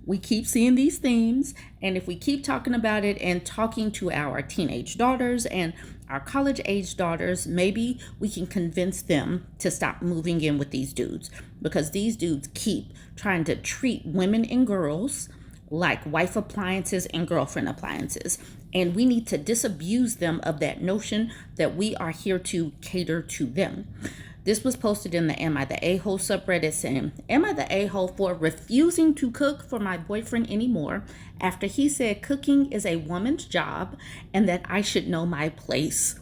We keep seeing these themes, and if we keep talking about it and talking to our teenage daughters and our college age daughters, maybe we can convince them to stop moving in with these dudes, because these dudes keep trying to treat women and girls like wife appliances and girlfriend appliances. And we need to disabuse them of that notion that we are here to cater to them. This was posted in the Am I the A-hole subreddit saying, am I the a-hole for refusing to cook for my boyfriend anymore after he said cooking is a woman's job and that I should know my place?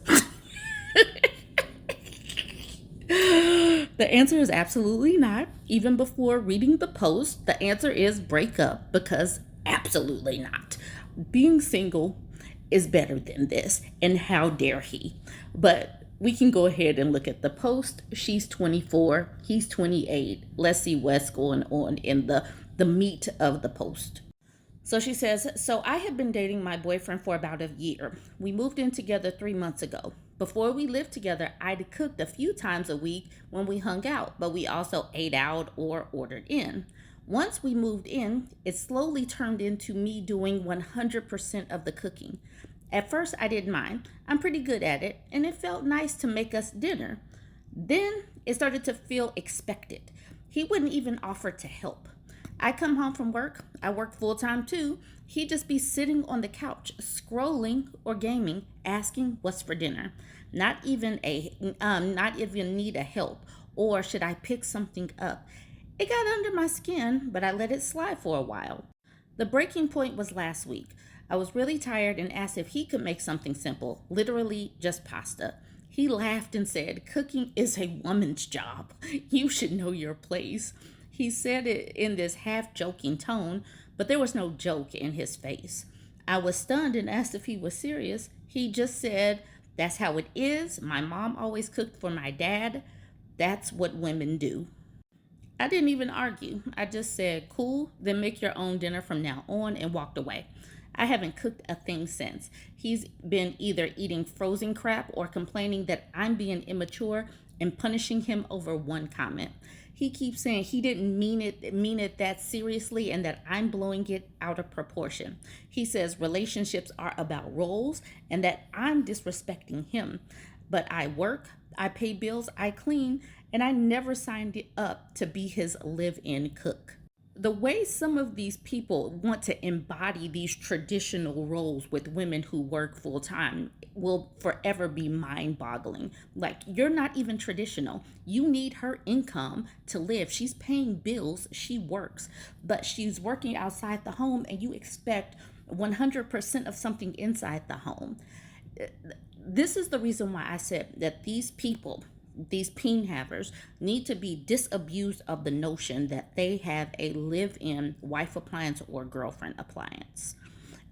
The answer is absolutely not. Even before reading the post, the answer is break up, because absolutely not. Being single is better than this, and how dare he? But we can go ahead and look at the post. She's 24, he's 28. Let's see what's going on in the meat of the post. So she says, so I have been dating my boyfriend for about a year. We moved in together 3 months ago. Before we lived together, I'd cooked a few times a week when we hung out, but we also ate out or ordered in. Once we moved in, it slowly turned into me doing 100% of the cooking. At first, I didn't mind. I'm pretty good at it, and it felt nice to make us dinner. Then it started to feel expected. He wouldn't even offer to help. I come home from work. I work full time too. He'd just be sitting on the couch, scrolling or gaming, asking what's for dinner. Not even need a help, or should I pick something up? It got under my skin, but I let it slide for a while. The breaking point was last week. I was really tired and asked if he could make something simple, literally just pasta. He laughed and said, cooking is a woman's job. You should know your place. He said it in this half-joking tone, but there was no joke in his face. I was stunned and asked if he was serious. He just said, that's how it is. My mom always cooked for my dad. That's what women do. I didn't even argue. I just said, cool, then make your own dinner from now on, and walked away. I haven't cooked a thing since. He's been either eating frozen crap or complaining that I'm being immature and punishing him over one comment. He keeps saying he didn't mean it that seriously and that I'm blowing it out of proportion. He says relationships are about roles and that I'm disrespecting him. But I work, I pay bills, I clean, and I never signed up to be his live-in cook. The way some of these people want to embody these traditional roles with women who work full time will forever be mind boggling. Like, you're not even traditional. You need her income to live. She's paying bills, she works, but she's working outside the home, and you expect 100% of something inside the home. This is the reason why I said that these people, these peen havers, need to be disabused of the notion that they have a live-in wife appliance or girlfriend appliance.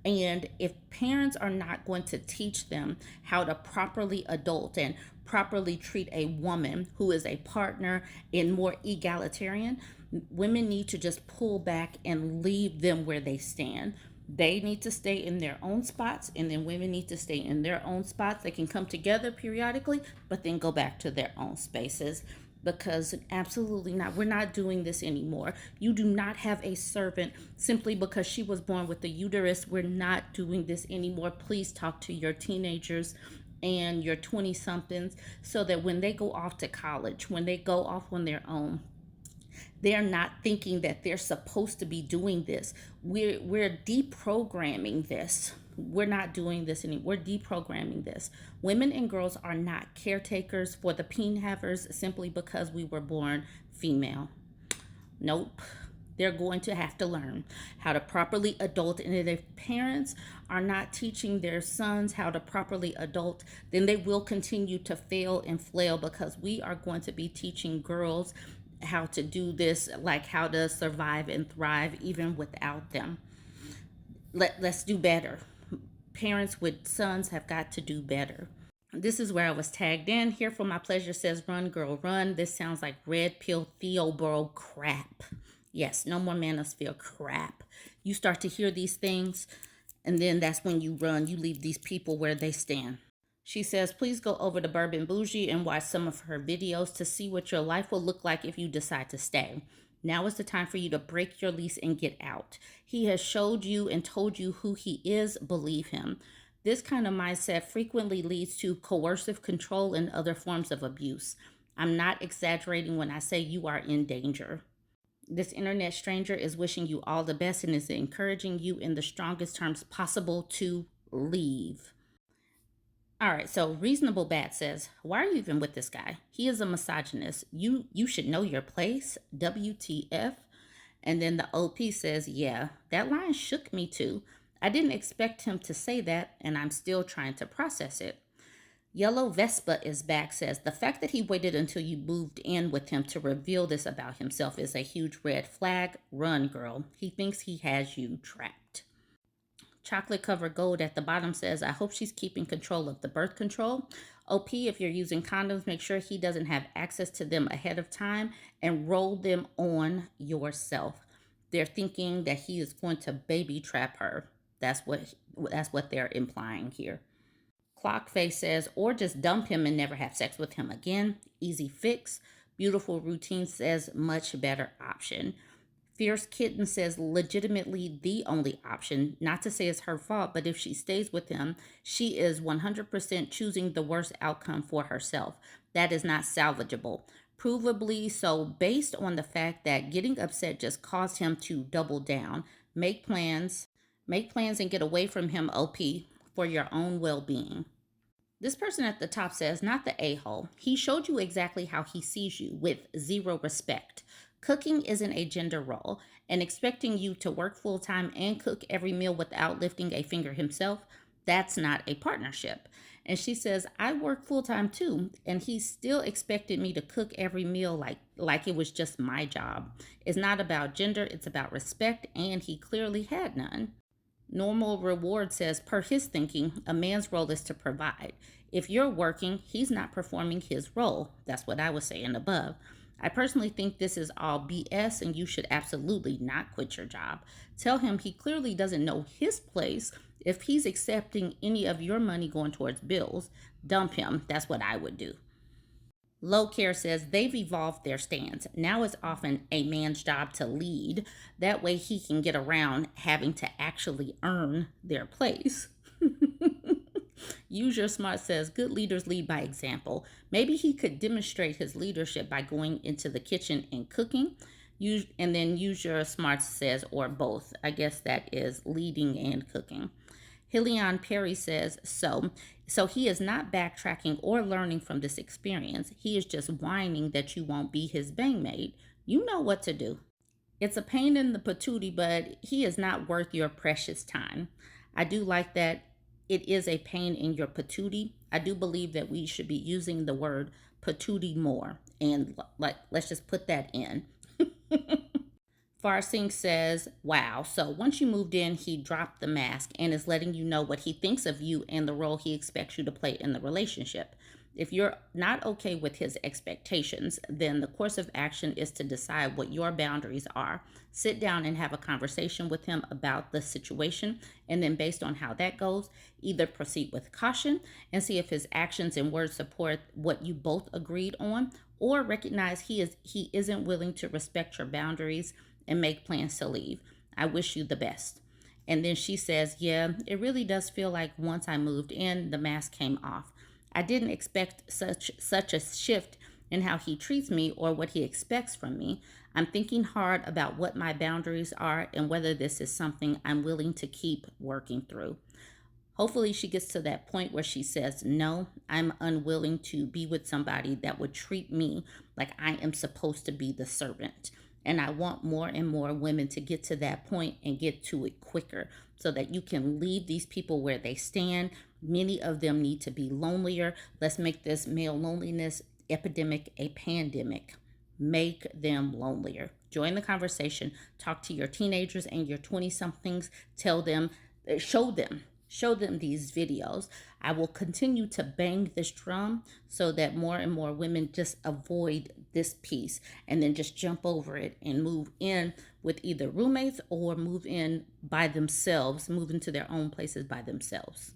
And if parents are not going to teach them how to properly adult and properly treat a woman who is a partner in more egalitarian, women need to just pull back and leave them where they stand. They need to stay in their own spots, and then women need to stay in their own spots. They can come together periodically, but then go back to their own spaces, because absolutely not. We're not doing this anymore. You do not have a servant simply because she was born with a uterus. We're not doing this anymore. Please talk to your teenagers and your 20-somethings so that when they go off to college, when they go off on their own, they're not thinking that they're supposed to be doing this. We're deprogramming this. We're not doing this anymore. We're deprogramming this. Women and girls are not caretakers for the peen havers simply because we were born female. Nope. They're going to have to learn how to properly adult. And if parents are not teaching their sons how to properly adult, then they will continue to fail and flail, because we are going to be teaching girls how to do this, like how to survive and thrive even without them. Let's do better. Parents with sons have got to do better. This is where I was tagged in. Here for my pleasure says, run girl run. This sounds like red pill Theobro crap. Yes, no more manosphere crap. You start to hear these things, and then that's when you run. You leave these people where they stand. She says, please go over to Bourbon Bougie and watch some of her videos to see what your life will look like if you decide to stay. Now is the time for you to break your lease and get out. He has showed you and told you who he is. Believe him. This kind of mindset frequently leads to coercive control and other forms of abuse. I'm not exaggerating when I say you are in danger. This internet stranger is wishing you all the best and is encouraging you in the strongest terms possible to leave. All right, so Reasonable Bat says, "Why are you even with this guy? He is a misogynist. You should know your place. WTF?" And then the OP says, "Yeah, that line shook me too. I didn't expect him to say that, and I'm still trying to process it." Yellow Vespa is back, says, "The fact that he waited until you moved in with him to reveal this about himself is a huge red flag. Run, girl. He thinks he has you trapped." Chocolate Covered Gold at the bottom says, "I hope she's keeping control of the birth control. OP, if you're using condoms, make sure he doesn't have access to them ahead of time and roll them on yourself." They're thinking that he is going to baby trap her. That's what they're implying here. Clockface says, "Or just dump him and never have sex with him again. Easy fix." Beautiful Routine says, "Much better option." Fierce Kitten says, "Legitimately the only option. Not to say it's her fault, but if she stays with him, she is 100% choosing the worst outcome for herself. That is not salvageable. Provably so, based on the fact that getting upset just caused him to double down. Make plans and get away from him, OP, for your own well-being." This person at the top says, "Not the a-hole. He showed you exactly how he sees you, with zero respect. Cooking isn't a gender role, and expecting you to work full-time and cook every meal without lifting a finger himself, that's not a partnership." And she says, "I work full-time too, and he still expected me to cook every meal like it was just my job. It's not about gender, it's about respect, and he clearly had none." Normal Reward says, "Per his thinking, a man's role is to provide. If you're working, he's not performing his role." That's what I was saying above. "I personally think this is all BS and you should absolutely not quit your job. Tell him he clearly doesn't know his place if he's accepting any of your money going towards bills. Dump him." That's what I would do. Low Care says, "They've evolved their stance. Now it's often a man's job to lead. That way he can get around having to actually earn their place." Use Your Smart says, "Good leaders lead by example. Maybe he could demonstrate his leadership by going into the kitchen and cooking." And then Use Your Smart says, "Or both." I guess that is leading and cooking. Hillian Perry says, so he is not backtracking or learning from this experience. He is just whining that you won't be his bangmate. You know what to do. It's a pain in the patootie, but he is not worth your precious time." I do like that it is a pain in your patootie. I do believe that we should be using the word patootie more. And let's just put that in. Farsing says, "Wow, so once you moved in, he dropped the mask and is letting you know what he thinks of you and the role he expects you to play in the relationship. If you're not okay with his expectations, then the course of action is to decide what your boundaries are. Sit down and have a conversation with him about the situation, and then based on how that goes, either proceed with caution and see if his actions and words support what you both agreed on, or recognize he isn't willing to respect your boundaries and make plans to leave. I wish you the best." And then she says, "Yeah, it really does feel like once I moved in, the mask came off. I didn't expect such a shift in how he treats me or what he expects from me. I'm thinking hard about what my boundaries are and whether this is something I'm willing to keep working through." Hopefully she gets to that point where she says, "No, I'm unwilling to be with somebody that would treat me like I am supposed to be the servant." And I want more and more women to get to that point and get to it quicker so that you can leave these people where they stand. Many of them need to be lonelier. Let's make this male loneliness epidemic a pandemic. Make them lonelier. Join the conversation. Talk to your teenagers and your 20-somethings. Tell them, show them these videos. I will continue to bang this drum so that more and more women just avoid this piece and then just jump over it and move in with either roommates or move in by themselves, move into their own places by themselves.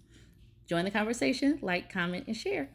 Join the conversation, like, comment, and share.